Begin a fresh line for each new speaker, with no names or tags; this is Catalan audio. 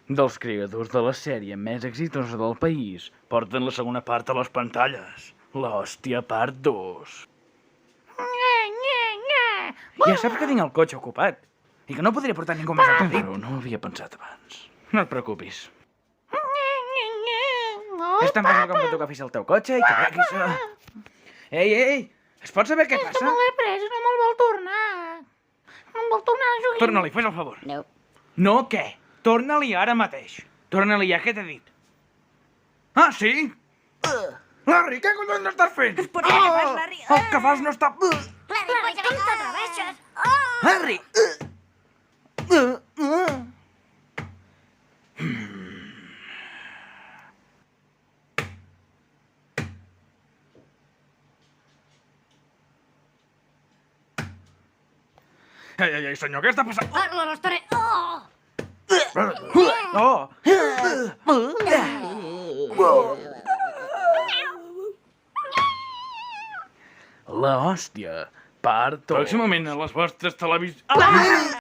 dels creadors de la sèrie més exitosa del país, porten la segona part a les pantalles. L'Hòstia part 2. Ja saps que tinc el cotxe ocupat i que no podria portar ningú més al dit. Però no ho havia pensat abans. No et preocupis. És tan fàcil com que tu agafis el teu cotxe i que vagis a... Ei! Es pot saber què
És que
passa?
me l'he pres i no me'l vol tornar. No em vol tornar a joguina.
Torna-li, fes el favor.
No.
No, què? Torna-li ara mateix. Torna-li ja, què t'he dit? Ah, sí? Larry, què collons estàs fent?
Per què fas, Larry?
El que fas no està...
Larry, com t'atreveixes?
Larry! Ei, senyor, què està passant?
La bastaré! Oh!
La hòstia, part... Pròximament a les vostres televisions...